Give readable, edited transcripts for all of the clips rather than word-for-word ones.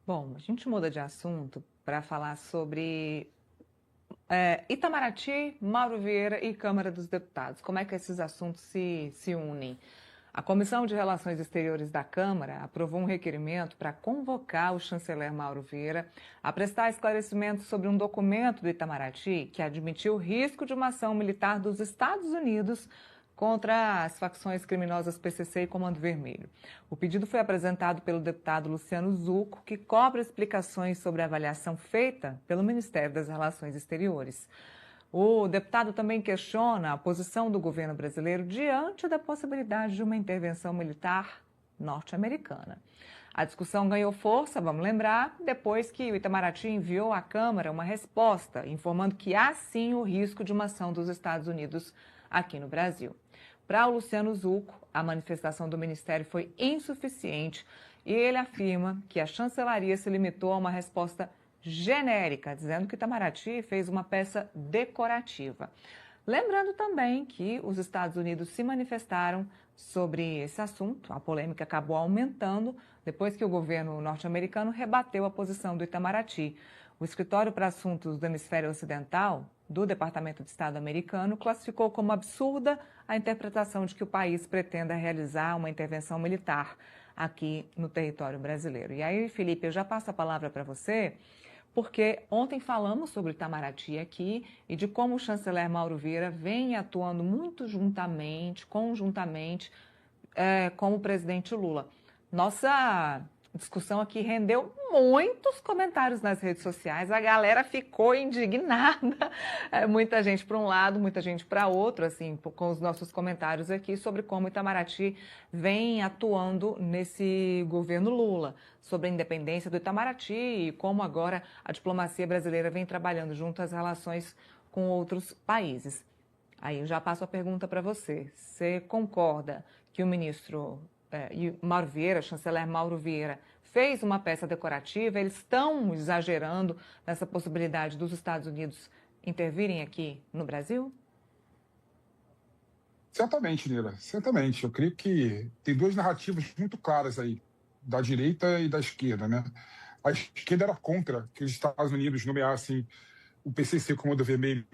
Bom, a gente muda de assunto para falar sobre Itamaraty, Mauro Vieira e Câmara dos Deputados. Como é que esses assuntos se unem? A Comissão de Relações Exteriores da Câmara aprovou um requerimento para convocar o chanceler Mauro Vieira a prestar esclarecimentos sobre um documento do Itamaraty que admitiu o risco de uma ação militar dos Estados Unidos contra as facções criminosas PCC e Comando Vermelho. O pedido foi apresentado pelo deputado Luciano Zucco, que cobra explicações sobre a avaliação feita pelo Ministério das Relações Exteriores. O deputado também questiona a posição do governo brasileiro diante da possibilidade de uma intervenção militar norte-americana. A discussão ganhou força, vamos lembrar, depois que o Itamaraty enviou à Câmara uma resposta informando que há sim o risco de uma ação dos Estados Unidos aqui no Brasil. Para o Luciano Zucco, a manifestação do Ministério foi insuficiente e ele afirma que a chancelaria se limitou a uma resposta genérica, dizendo que Itamaraty fez uma peça decorativa. Lembrando também que os Estados Unidos se manifestaram sobre esse assunto. A polêmica acabou aumentando depois que o governo norte-americano rebateu a posição do Itamaraty. O Escritório para Assuntos do Hemisfério Ocidental do Departamento de Estado americano classificou como absurda a interpretação de que o país pretenda realizar uma intervenção militar aqui no território brasileiro. E aí, Felipe, eu já passo a palavra para você, porque ontem falamos sobre o Itamaraty aqui e de como o chanceler Mauro Vieira vem atuando muito conjuntamente com o presidente Lula. Nossa discussão aqui rendeu muitos comentários nas redes sociais, a galera ficou indignada, muita gente para um lado, muita gente para outro, assim, com os nossos comentários aqui sobre como o Itamaraty vem atuando nesse governo Lula, sobre a independência do Itamaraty e como agora a diplomacia brasileira vem trabalhando junto às relações com outros países. Aí eu já passo a pergunta para você. Você concorda que o ministro Mauro Vieira, chanceler Mauro Vieira, fez uma peça decorativa? Eles estão exagerando nessa possibilidade dos Estados Unidos intervirem aqui no Brasil? Certamente, Nila, certamente. Eu creio que tem duas narrativas muito claras aí, da direita e da esquerda, né? A esquerda era contra que os Estados Unidos nomeassem o PCC, Comando Vermelho,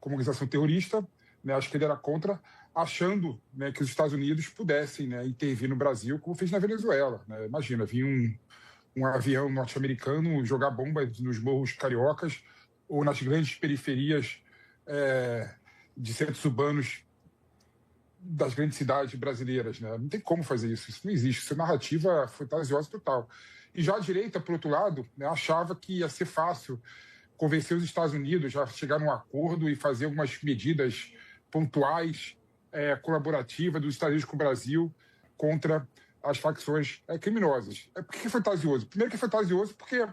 como organização terrorista, né? A esquerda era contra, achando, né, que os Estados Unidos pudessem, né, intervir no Brasil, como fez na Venezuela, né? Imagina, vinha um avião norte-americano jogar bomba nos morros cariocas ou nas grandes periferias de centros urbanos das grandes cidades brasileiras, né? Não tem como fazer isso, isso não existe, isso é narrativa fantasiosa total. E já a direita, por outro lado, né, achava que ia ser fácil convencer os Estados Unidos a chegar num acordo e fazer algumas medidas pontuais, colaborativas dos Estados Unidos com o Brasil contra as facções criminosas. Por que é fantasioso? Primeiro que é fantasioso porque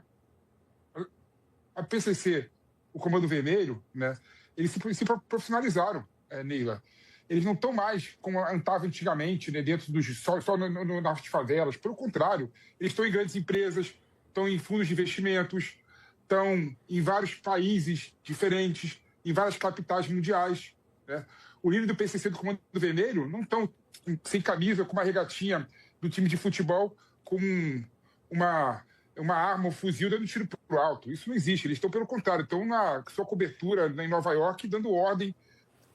a PCC, o Comando Vermelho, né, eles se profissionalizaram, Neila. Eles não estão mais como estava antigamente, né, dentro só nas favelas. Pelo contrário, eles estão em grandes empresas, estão em fundos de investimentos, estão em vários países diferentes, em várias capitais mundiais, né? O líder do PCC, do Comando Vermelho, não estão sem camisa, com uma regatinha do time de futebol, com uma arma, um fuzil dando tiro para o alto. Isso não existe. Eles estão, pelo contrário, estão na sua cobertura em Nova York, dando ordem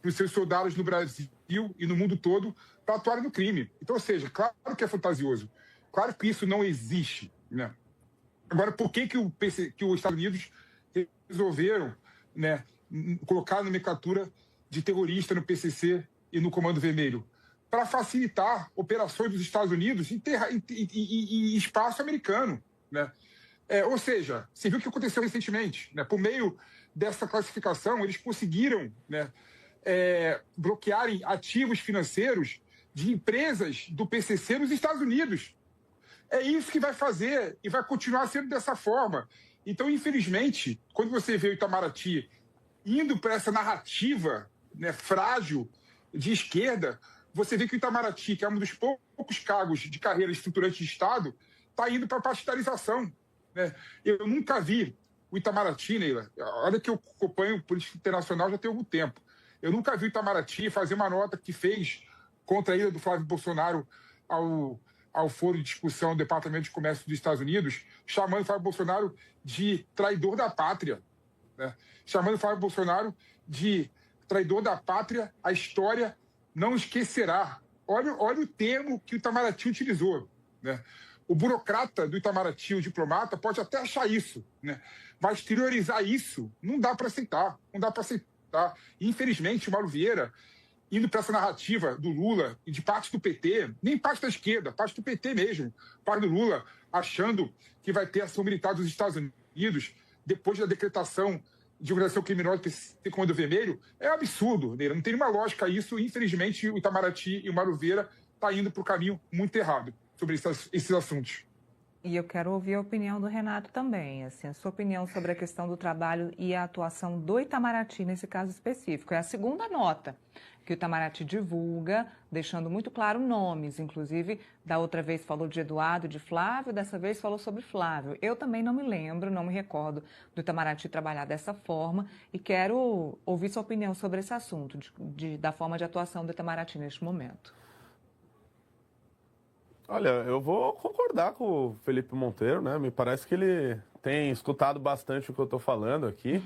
para os seus soldados no Brasil e no mundo todo para atuarem no crime. Então, ou seja, claro que é fantasioso. Claro que isso não existe, né? Agora, por que os Estados Unidos resolveram, né, colocar a nomenclatura de terrorista no PCC e no Comando Vermelho? Para facilitar operações dos Estados Unidos em espaço americano, né? Ou seja, você viu o que aconteceu recentemente, né? Por meio dessa classificação, eles conseguiram, né, bloquearem ativos financeiros de empresas do PCC nos Estados Unidos. É isso que vai fazer e vai continuar sendo dessa forma. Então, infelizmente, quando você vê o Itamaraty indo para essa narrativa, né, frágil de esquerda, você vê que o Itamaraty, que é um dos poucos cargos de carreira estruturante de Estado, está indo para a partidarização, né? Eu nunca vi o Itamaraty, Neila, olha que eu acompanho política internacional já tem algum tempo, eu nunca vi o Itamaraty fazer uma nota que fez contra a ida do Flávio Bolsonaro ao foro de discussão do Departamento de Comércio dos Estados Unidos, chamando o Flávio Bolsonaro de traidor da pátria, né? Chamando o Flávio Bolsonaro de traidor da pátria, a história não esquecerá. Olha o termo que o Itamaraty utilizou, né? O burocrata do Itamaraty, o diplomata, pode até achar isso, né? Mas exteriorizar isso não dá para aceitar, não dá para aceitar. E, infelizmente, o Mauro Vieira, indo para essa narrativa do Lula e de parte do PT, nem parte da esquerda, parte do PT mesmo, parte do Lula, achando que vai ter ação militar dos Estados Unidos depois da decretação de organização criminosa do Comando Vermelho, é um absurdo, né? Não tem nenhuma lógica isso. Infelizmente, o Itamaraty e o Mauro Vieira estão indo para o caminho muito errado sobre esses assuntos. E eu quero ouvir a opinião do Renato também, assim, a sua opinião sobre a questão do trabalho e a atuação do Itamaraty nesse caso específico. É a segunda nota que o Itamaraty divulga, deixando muito claro nomes, inclusive da outra vez falou de Eduardo, de Flávio, dessa vez falou sobre Flávio. Eu também não me lembro, não me recordo do Itamaraty trabalhar dessa forma e quero ouvir sua opinião sobre esse assunto, da forma de atuação do Itamaraty neste momento. Olha, eu vou concordar com o Felipe Monteiro, né? Me parece que ele tem escutado bastante o que eu estou falando aqui.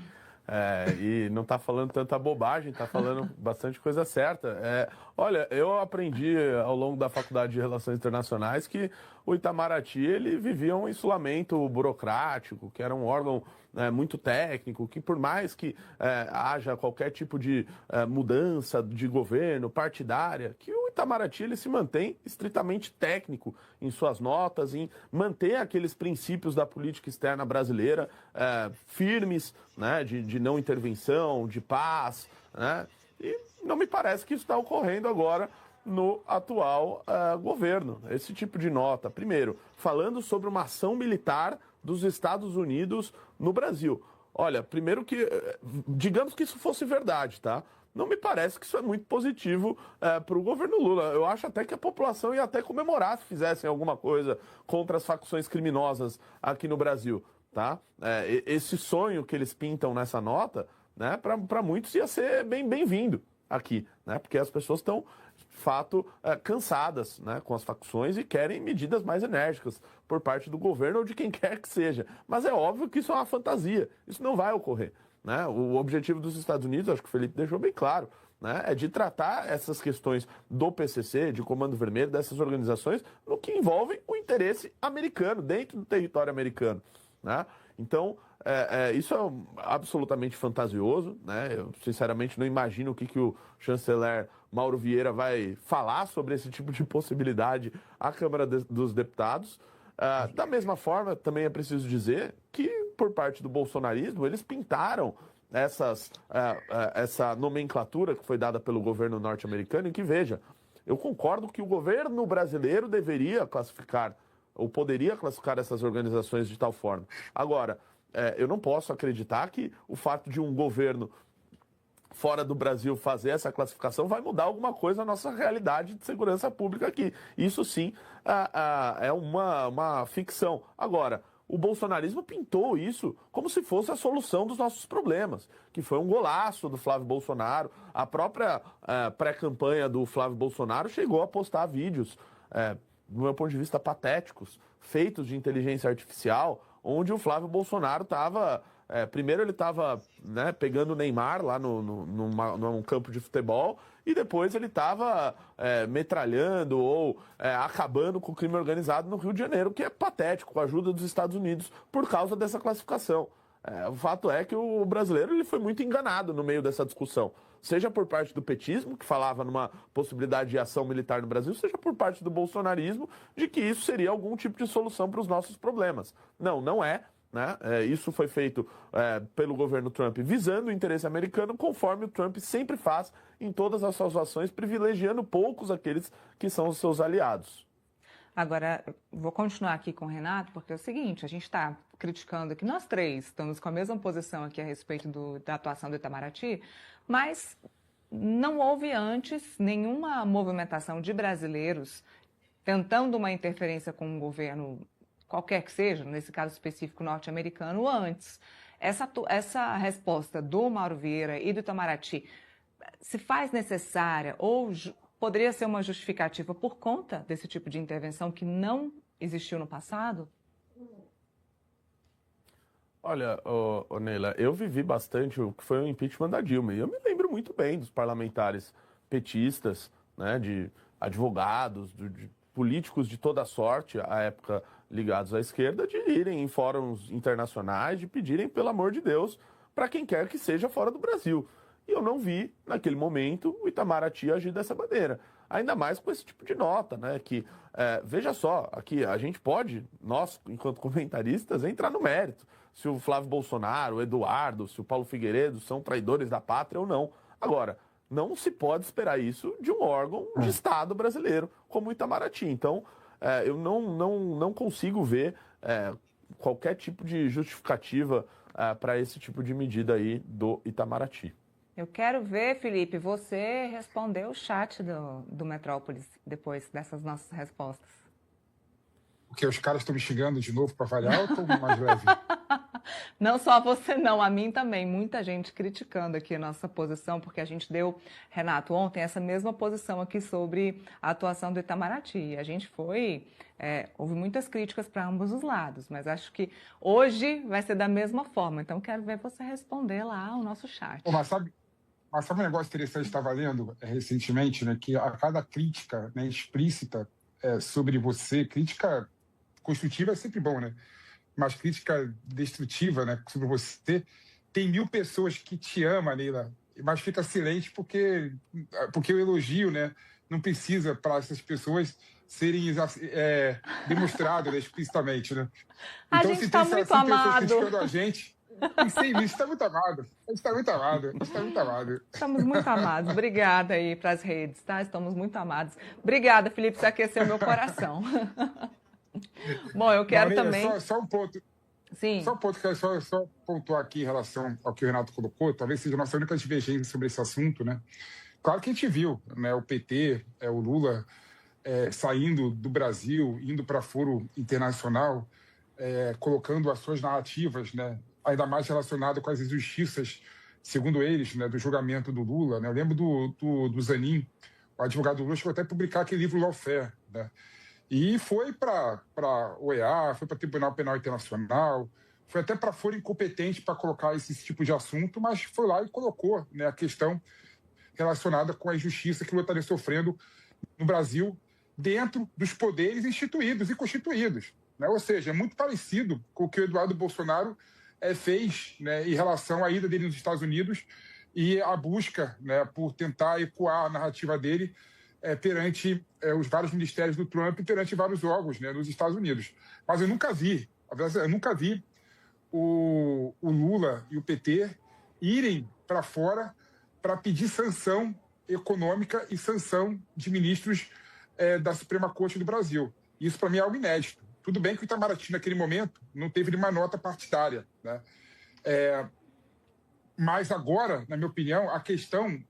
E não está falando tanta bobagem, está falando bastante coisa certa. Olha, eu aprendi ao longo da Faculdade de Relações Internacionais que o Itamaraty ele vivia um isolamento burocrático, que era um órgão muito técnico, que por mais que haja qualquer tipo de mudança de governo partidária, que o Itamaraty ele se mantém estritamente técnico em suas notas, em manter aqueles princípios da política externa brasileira firmes, né, de não intervenção, de paz, né? E não me parece que isso está ocorrendo agora no atual governo. Esse tipo de nota, primeiro, falando sobre uma ação militar dos Estados Unidos no Brasil. Olha, primeiro que, digamos que isso fosse verdade, tá? Não me parece que isso é muito positivo para o governo Lula. Eu acho até que a população ia até comemorar se fizessem alguma coisa contra as facções criminosas aqui no Brasil, tá? Esse sonho que eles pintam nessa nota, né, para muitos ia ser bem-vindo aqui, né? Porque as pessoas estão, de fato, cansadas, né, com as facções e querem medidas mais enérgicas por parte do governo ou de quem quer que seja. Mas é óbvio que isso é uma fantasia, isso não vai ocorrer, né? O objetivo dos Estados Unidos, acho que o Felipe deixou bem claro, né, é de tratar essas questões do PCC, de Comando Vermelho, dessas organizações, no que envolve o interesse americano, dentro do território americano, né? Então, isso é absolutamente fantasioso, né? Eu, sinceramente, não imagino o que o chanceler Mauro Vieira vai falar sobre esse tipo de possibilidade à Câmara dos Deputados. Da mesma forma, também é preciso dizer que, por parte do bolsonarismo, eles pintaram essa nomenclatura que foi dada pelo governo norte-americano, e que, veja, eu concordo que o governo brasileiro deveria classificar, ou poderia classificar essas organizações de tal forma. Agora, eu não posso acreditar que o fato de um governo fora do Brasil fazer essa classificação vai mudar alguma coisa na nossa realidade de segurança pública aqui. Isso sim é uma ficção. Agora, o bolsonarismo pintou isso como se fosse a solução dos nossos problemas, que foi um golaço do Flávio Bolsonaro. A própria pré-campanha do Flávio Bolsonaro chegou a postar vídeos, do meu ponto de vista, patéticos, feitos de inteligência artificial, onde o Flávio Bolsonaro estava... primeiro ele estava, né, pegando o Neymar lá num campo de futebol, e depois ele estava metralhando ou acabando com o crime organizado no Rio de Janeiro, que é patético, com a ajuda dos Estados Unidos, por causa dessa classificação. O fato é que o brasileiro ele foi muito enganado no meio dessa discussão, seja por parte do petismo, que falava numa possibilidade de ação militar no Brasil, seja por parte do bolsonarismo, de que isso seria algum tipo de solução para os nossos problemas. Não é. Né? Isso foi feito pelo governo Trump visando o interesse americano, conforme o Trump sempre faz em todas as suas ações, privilegiando poucos aqueles que são os seus aliados. Agora, vou continuar aqui com o Renato, porque é o seguinte, a gente está criticando aqui, nós três estamos com a mesma posição aqui a respeito da atuação do Itamaraty, mas não houve antes nenhuma movimentação de brasileiros tentando uma interferência com o governo qualquer que seja, nesse caso específico norte-americano, antes. Essa resposta do Mauro Vieira e do Itamaraty se faz necessária ou poderia ser uma justificativa por conta desse tipo de intervenção que não existiu no passado? Olha, Neila, eu vivi bastante o que foi o impeachment da Dilma, e eu me lembro muito bem dos parlamentares petistas, né, de advogados, de políticos de toda sorte, à época ligados à esquerda, de irem em fóruns internacionais, de pedirem, pelo amor de Deus, para quem quer que seja fora do Brasil. E eu não vi, naquele momento, o Itamaraty agir dessa maneira. Ainda mais com esse tipo de nota, né? Que, veja só, aqui a gente pode, nós, enquanto comentaristas, entrar no mérito. Se o Flávio Bolsonaro, o Eduardo, se o Paulo Figueiredo são traidores da pátria ou não. Agora, não se pode esperar isso de um órgão de Estado brasileiro como o Itamaraty. Então, eu não consigo ver qualquer tipo de justificativa para esse tipo de medida aí do Itamaraty. Eu quero ver, Felipe, você responder o chat do Metrópolis depois dessas nossas respostas. Porque os caras estão me xingando de novo para variar ou estou mais leve? Não só você não, a mim também. Muita gente criticando aqui a nossa posição, porque a gente deu, Renato, ontem essa mesma posição aqui sobre a atuação do Itamaraty. A gente houve muitas críticas para ambos os lados, mas acho que hoje vai ser da mesma forma. Então quero ver você responder lá ao nosso chat. Mas sabe um negócio interessante que estava lendo recentemente, né? Que a cada crítica, né, explícita sobre você, crítica construtiva é sempre bom, né? Mas crítica destrutiva, né, sobre você, tem 1000 pessoas que te amam, Neila, mas fica silente porque o elogio, né, não precisa para essas pessoas serem demonstradas, né, explicitamente, né? A gente está muito amado. Pessoas criticando a gente, isso está muito amado. A gente está muito amado. Estamos muito amados. Obrigada aí para as redes, tá? Estamos muito amados. Obrigada, Felipe, você aqueceu meu coração. Bom, eu quero também... Só um ponto. Sim. Só um ponto que eu quero só pontuar aqui em relação ao que o Renato colocou, talvez seja a nossa única divergência sobre esse assunto, né? Claro que a gente viu, né, o PT, o Lula, saindo do Brasil, indo para foro internacional, colocando as suas narrativas, né, ainda mais relacionado com as injustiças, segundo eles, né, do julgamento do Lula, né? Eu lembro do Zanin, o advogado do Lula, chegou até a publicar aquele livro Lawfare, né? E foi para a OEA, foi para o Tribunal Penal Internacional, foi até para foro incompetente para colocar esse tipo de assunto, mas foi lá e colocou, né, a questão relacionada com a injustiça que o Lula estaria sofrendo no Brasil dentro dos poderes instituídos e constituídos, né? Ou seja, é muito parecido com o que o Eduardo Bolsonaro fez, né, em relação à ida dele nos Estados Unidos e a busca, né, por tentar ecoar a narrativa dele perante os vários ministérios do Trump e perante vários órgãos, né, nos Estados Unidos. Mas eu nunca vi o Lula e o PT irem para fora para pedir sanção econômica e sanção de ministros da Suprema Corte do Brasil. Isso, para mim, é algo inédito. Tudo bem que o Itamaraty, naquele momento, não teve nenhuma nota partidária, né? Mas agora, na minha opinião, a questão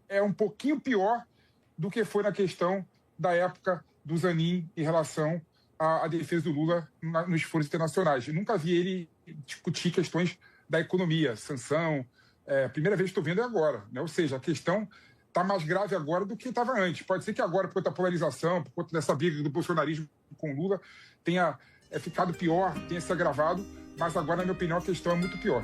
é um pouquinho pior do que foi na questão da época do Zanin em relação à defesa do Lula nos foros internacionais. Eu nunca vi ele discutir questões da economia, sanção. A primeira vez que estou vendo é agora, né? Ou seja, a questão está mais grave agora do que estava antes. Pode ser que agora, por conta da polarização, por conta dessa briga do bolsonarismo com o Lula, tenha ficado pior, tenha se agravado, mas agora, na minha opinião, a questão é muito pior.